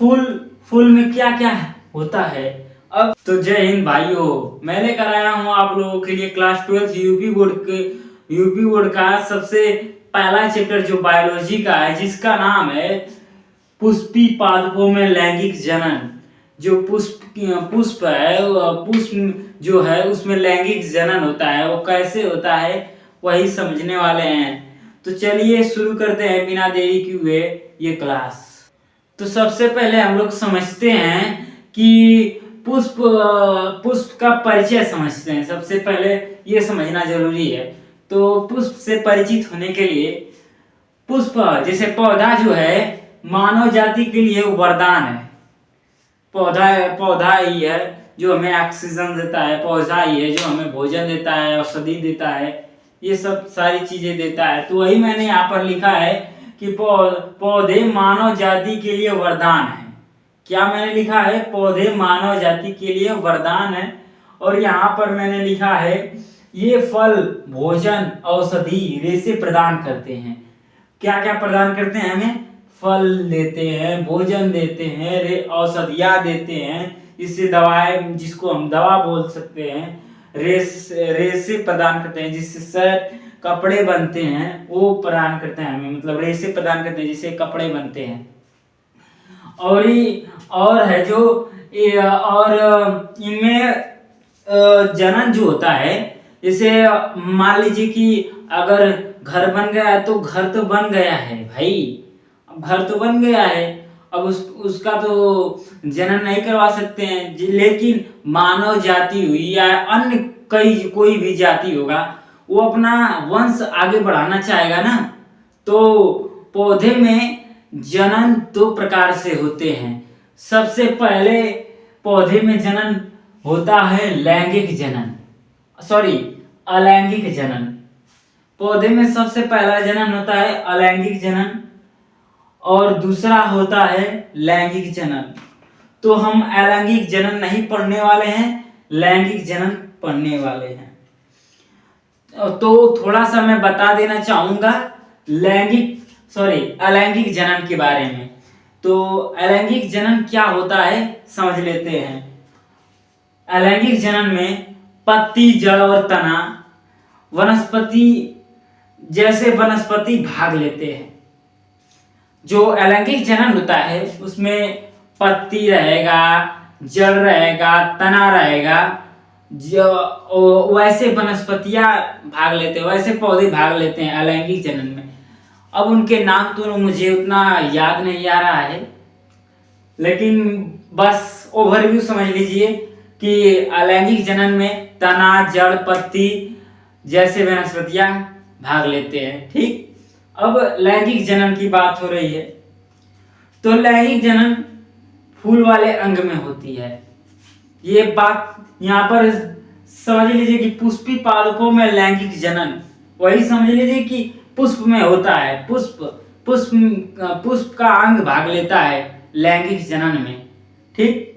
फूल फूल में क्या क्या होता है। अब तो जय हिंद भाइयों, मैं लेकर आया हूँ आप लोगों के लिए क्लास 12 यूपी बोर्ड का सबसे पहला चैप्टर जो बायोलॉजी का है, जिसका नाम है पुष्पी पादपों में लैंगिक जनन। जो पुष्प है, पुष्प जो है उसमें लैंगिक जनन होता है, वो कैसे होता है वही समझने वाले हैं। तो चलिए शुरू करते हैं बिना देरी किए हुए ये क्लास। तो सबसे पहले हम लोग समझते हैं कि पुष्प का परिचय समझते हैं। सबसे पहले ये समझना जरूरी है। तो पुष्प से परिचित होने के लिए, पुष्प जैसे पौधा जो है मानव जाति के लिए वरदान है। पौधा ही है जो हमें ऑक्सीजन देता है, पौधा ही है जो हमें भोजन देता है, औषधि देता है, ये सब सारी चीजें देता है। तो वही मैंने यहाँ पर लिखा है कि पौधे मानव जाति के लिए वरदान है। क्या मैंने लिखा है? पौधे मानव जाति के लिए वरदान है। और यहाँ पर मैंने लिखा है ये फल, भोजन, औषधि, रेशे प्रदान करते हैं। क्या क्या प्रदान करते हैं? हमें फल देते हैं, भोजन देते हैं, औषधियाँ देते हैं, इससे दवाएं, जिसको हम दवा बोल सकते हैं, रेशे प्रदान करते हैं, जिससे शर्ट कपड़े बनते हैं, वो प्रदान करते हैं हमें, मतलब रेशे प्रदान करते हैं जिससे कपड़े बनते हैं। और है जो और इनमें जनन जो होता है, जैसे मान लीजिए कि अगर घर बन गया है तो घर तो बन गया है भाई, अब घर तो बन गया है, अब उसका तो जनन नहीं करवा सकते हैं। लेकिन मानव जाति हुई या अन्य कोई भी जाति होगा, वो अपना वंश आगे बढ़ाना चाहेगा ना। तो पौधे में जनन दो प्रकार से होते हैं। सबसे पहले पौधे में जनन होता है अलैंगिक जनन। पौधे में सबसे पहला जनन होता है अलैंगिक जनन और दूसरा होता है लैंगिक जनन। तो हम अलैंगिक जनन नहीं पढ़ने वाले हैं, लैंगिक जनन पढ़ने वाले हैं। तो थोड़ा सा मैं बता देना चाहूंगा अलैंगिक जनन के बारे में। तो अलैंगिक जनन क्या होता है समझ लेते हैं। अलैंगिक जनन में पत्ती, जड़ और तना वनस्पति भाग लेते हैं। जो अलैंगिक जनन होता है उसमें पत्ती रहेगा, जड़ रहेगा, तना रहेगा, जो वैसे वनस्पतियां भाग लेते हैं, वैसे पौधे भाग लेते हैं अलैंगिक जनन में। अब उनके नाम तो मुझे उतना याद नहीं आ रहा है, लेकिन बस ओवरव्यू समझ लीजिए कि अलैंगिक जनन में तना, जड़, पत्ती जैसे वनस्पतियां भाग लेते हैं। ठीक, अब लैंगिक जनन की बात हो रही है। तो लैंगिक जनन फूल वाले अंग में होती है। ये बात यहाँ पर समझ लीजिए कि पुष्पी पादपों में लैंगिक जनन, वही समझ लीजिए कि पुष्प में होता है। पुष्प का अंग भाग लेता है लैंगिक जनन में। ठीक,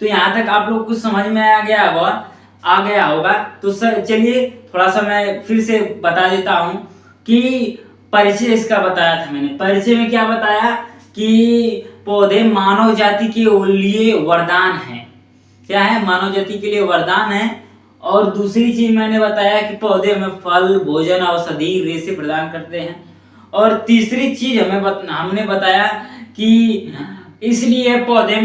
तो यहाँ तक आप लोग कुछ समझ में आ गया होगा। तो सर चलिए थोड़ा सा मैं फिर से बता देता हूँ कि परिचय इसका बताया था मैंने। परिचय में क्या बताया कि पौधे मानव जाति के लिए वरदान है। क्या है? मानव जाति के लिए वरदान है। और दूसरी चीज मैंने बताया कि पौधे में फल, भोजन, औषधि, रेशे प्रदान करते हैं। और तीसरी चीज हमने बताया कि इसलिए पौधे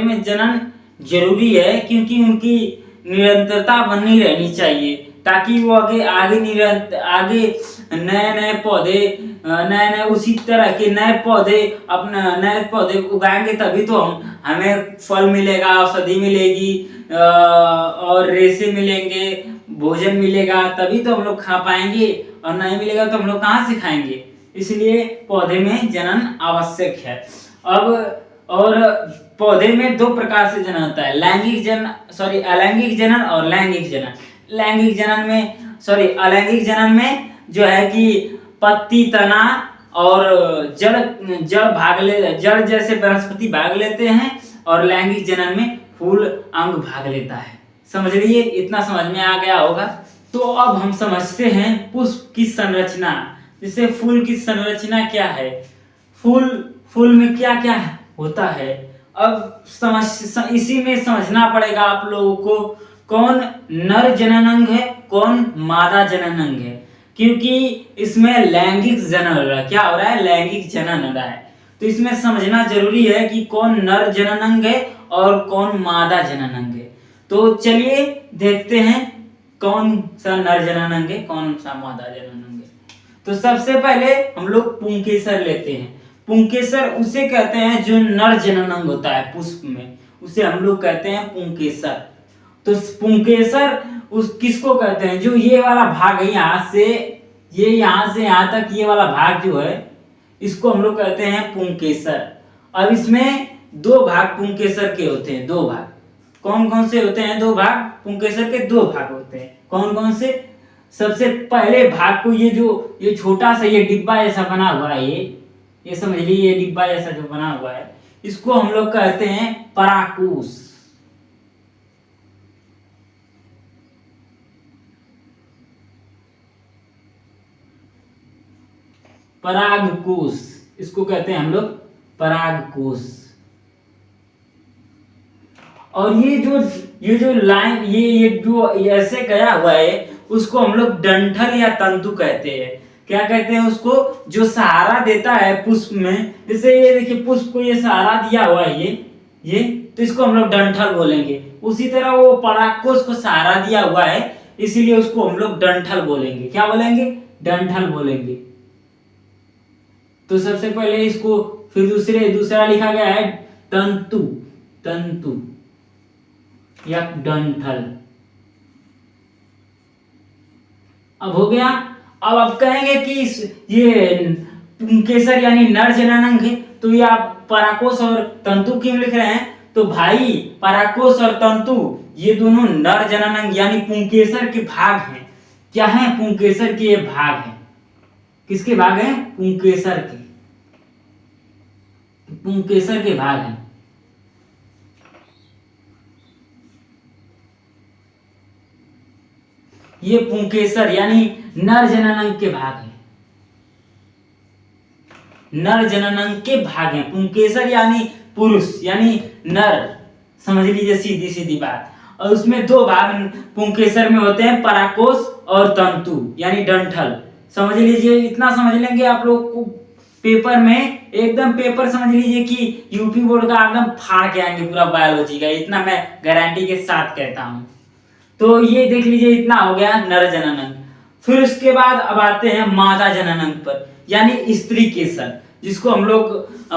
में जनन जरूरी है, क्योंकि उनकी निरंतरता बनी रहनी चाहिए, ताकि वो आगे नए पौधे उसी तरह के नए पौधे उगाएंगे, तभी तो हमें फल मिलेगा, औषधि मिलेगी, और रेशे मिलेंगे, भोजन मिलेगा, तभी तो हम लोग खा पाएंगे। और नहीं मिलेगा तो हम लोग कहाँ से खाएंगे? इसलिए पौधे में जनन आवश्यक है। अब और पौधे में दो प्रकार से जनन होता है, अलैंगिक जनन और लैंगिक जनन। अलैंगिक जनन में जो है कि पत्ती, तना और जड़ जैसे वनस्पति भाग लेते हैं, और लैंगिक जनन में फूल अंग भाग लेता है। समझ लीजिए, इतना समझ में आ गया होगा। तो अब हम समझते हैं पुष्प की संरचना। जैसे फूल की संरचना क्या है? फूल में क्या क्या होता है। अब इसी में समझना पड़ेगा आप लोगों को कौन नर जननांग है, कौन मादा जननांग है, क्योंकि इसमें लैंगिक जनन हो रहा है। क्या हो रहा है? लैंगिक जनन हो रहा है। तो इसमें समझना जरूरी है कि कौन नर जननांग है और कौन मादा जननांग है। तो चलिए देखते हैं कौन सा नर जननांग है, कौन सा मादा जननांग है। तो सबसे पहले हम लोग पुंकेसर लेते हैं। पुंकेसर उसे कहते हैं जो नर जननांग होता है पुष्प में, उसे हम लोग कहते हैं पुंकेसर। तो पुंकेसर उस किसको कहते हैं? जो ये वाला भाग है, यहाँ से यहाँ तक ये वाला भाग जो है, इसको हम लोग कहते हैं पुंकेसर। अब इसमें दो भाग पुंकेसर के होते हैं, दो भाग। कौन कौन से होते हैं? दो भाग पुंकेसर के, दो भाग होते हैं। कौन कौन से? सबसे पहले भाग को ये छोटा सा ये डिब्बा जैसा बना हुआ है, ये समझ लीजिए, ये डिब्बा जैसा जो बना हुआ है, इसको हम लोग कहते हैं परागकोश। परागकोश, इसको कहते हैं हम लोग परागकोश। और ये जो लाइन ये जो ऐसे गया हुआ है, उसको हम लोग डंठल या तंतु कहते हैं। क्या कहते हैं उसको? जो सहारा देता है पुष्प में, जैसे ये देखिए पुष्प को ये सहारा दिया हुआ है, ये तो इसको हम लोग डंठल बोलेंगे। उसी तरह वो परागकोश को सहारा दिया हुआ है, इसीलिए उसको हम लोग डंठल बोलेंगे। क्या बोलेंगे? डंठल बोलेंगे। तो सबसे पहले इसको, फिर दूसरा लिखा गया है तंतु, तंतु या डंठल। अब हो गया। अब आप कहेंगे कि ये पुंकेसर यानी नर जननांग है, तो ये आप परागकोश और तंतु क्यों लिख रहे हैं? तो भाई परागकोश और तंतु ये दोनों नर जननांग यानी पुंकेसर के भाग हैं। क्या है? पुंकेसर के ये भाग हैं। किसके भाग हैं? पुंकेसर के, पुंकेसर के भाग हैं। ये पुंकेसर यानी नर जननांग के भाग हैं, नर जननांग के भाग हैं। पुंकेसर यानी पुरुष यानी नर, समझ लीजिए, सीधी सीधी बात। और उसमें दो भाग पुंकेसर में होते हैं, परागकोश और तंतु यानी डंठल। समझ लीजिए, इतना समझ लेंगे आप लोग को पेपर में एकदम पेपर समझ लीजिए कि यूपी बोर्ड का एकदम फाड़ के आएंगे पूरा बायोलॉजी का, इतना मैं गारंटी के साथ कहता हूं। तो ये देख लीजिए, इतना हो गया नर जननांग। फिर उसके बाद अब आते हैं मादा जननांग पर, यानी स्त्री केसर, जिसको हम लोग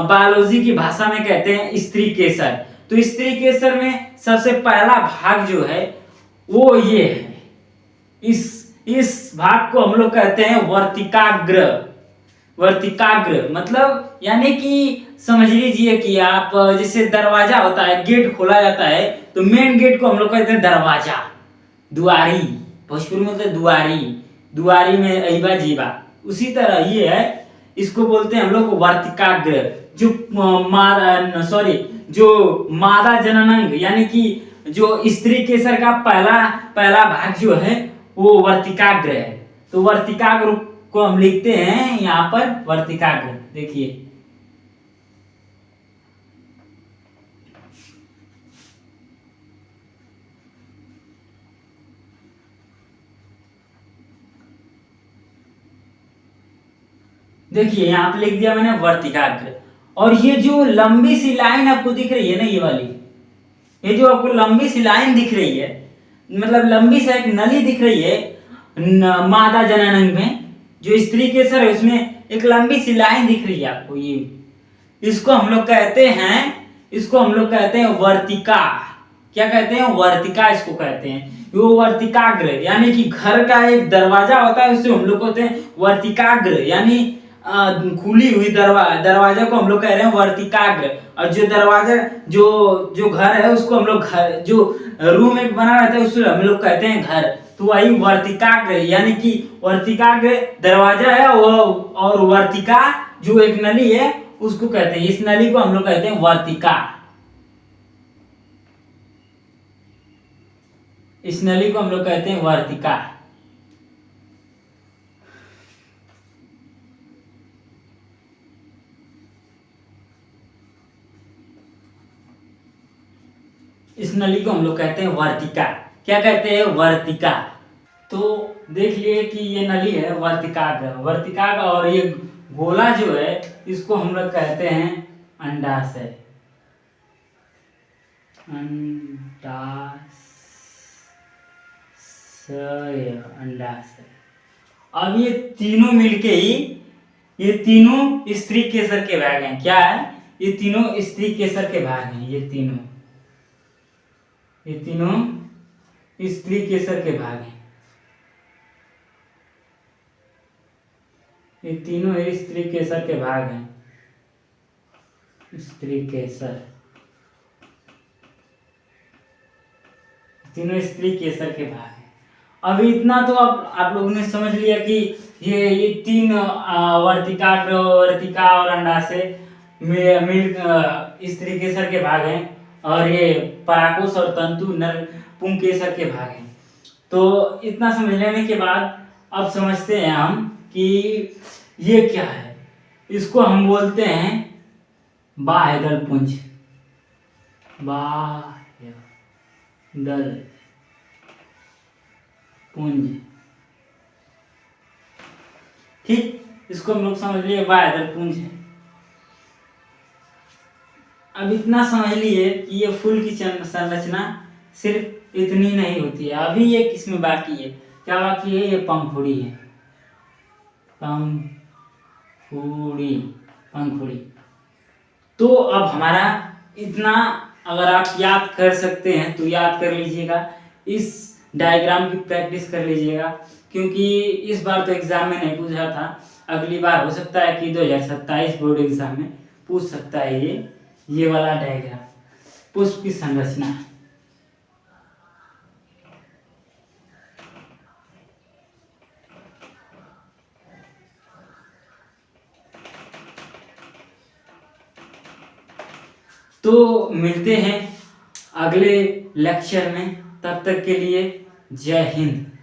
बायोलॉजी की भाषा में कहते हैं स्त्री केसर। तो स्त्री केसर में सबसे पहला भाग जो है वो ये है, इस भाग को हम लोग कहते हैं वर्तिकाग्र। वर्तिकाग्र मतलब यानी कि समझ लीजिए कि आप जैसे दरवाजा होता है, गेट खोला जाता है, तो मेन गेट को हम लोग कहते हैं दरवाजा, दुआरी, भोजपुरी में होता है दुआरी, दुआरी में अइबा जीबा। उसी तरह ये है, इसको बोलते हैं हम लोग वर्तिकाग्र। जो जो मादा जननांग यानी कि जो स्त्री केसर का पहला भाग जो है वो वर्तिकाग्र है। तो वर्तिकाग्र को हम लिखते हैं यहाँ पर वर्तिकाग्र। देखिए, देखिए यहाँ पे लिख दिया मैंने वर्तिकाग्र। और ये जो लंबी सी लाइन आपको दिख रही है ना, ये वाली, ये जो आपको लंबी सी लाइन दिख रही है, मतलब लंबी सी एक नली दिख रही है मादा जननांग में, जो स्त्री केसर है उसमें एक लंबी सी लाइन दिख रही है आपको, ये इसको हम लोग कहते हैं वर्तिका। क्या कहते हैं? वर्तिका इसको कहते हैं। वो वर्तिकाग्र यानी कि घर का एक दरवाजा होता है, उसे हम लोग कहते हैं वर्तिकाग्र, यानी खुली हुई दरवाजा को हम लोग कह रहे हैं वर्तिकाग्र। और जो दरवाजा जो घर है उसको हम लोग घर, जो रूम एक बना रहता है उसको हम लोग कहते हैं घर। तो वही वर्तिकाग्र यानी कि वर्तिकाग्र दरवाजा है वो, और वर्तिका जो एक नली है उसको कहते हैं, इस नली को हम लोग कहते हैं वर्तिका। इस नली को हम लोग कहते हैं वर्तिका। इस नली को हम लोग कहते हैं वर्तिका। क्या कहते हैं? वर्तिका। तो देख लिए कि ये नली है वर्तिकाग्र। वर्तिकाग्र और ये गोला जो है इसको हम लोग कहते हैं अंडाशय। अंडाशय। अब ये तीनों मिलके ही ये तीनों स्त्री केसर के भाग हैं। क्या है? ये तीनों स्त्री केसर के भाग हैं। ये तीनों स्त्री केसर के भाग हैं। ये तीनों स्त्री केसर के भाग हैं। स्त्री केसर, तीनों स्त्री केसर के भाग हैं। अभी इतना तो आप लोगों ने समझ लिया कि ये तीन वर्तिकाग्र, वर्तिका और अंडाशय मिल स्त्री केसर के भाग हैं और ये पराकोष और तंतु नर पुंकेसर के भाग हैं। तो इतना समझ लेने के बाद अब समझते हैं हम कि ये क्या है। इसको हम बोलते हैं बाह्यदल पुंज। बाह्यदल पुंज, ठीक। इसको हम लोग समझ लिए बाह्यदल पुंज है। अब इतना समझ लिए कि ये फूल की संरचना सिर्फ इतनी नहीं होती है। अभी ये किसमें बाकी है? क्या बाकी है? ये पंखुड़ी है। पंखुड़ी। तो अब हमारा इतना अगर आप याद कर सकते हैं तो याद कर लीजिएगा। इस डायग्राम की प्रैक्टिस कर लीजिएगा, क्योंकि इस बार तो एग्जाम में नहीं पूछा था। अगली बार हो सकता है कि 2027 बोर्ड एग्जाम में पूछ सकता है ये वाला डायग्राम, पुष्प की संरचना। तो मिलते हैं अगले लेक्चर में। तब तक के लिए जय हिंद।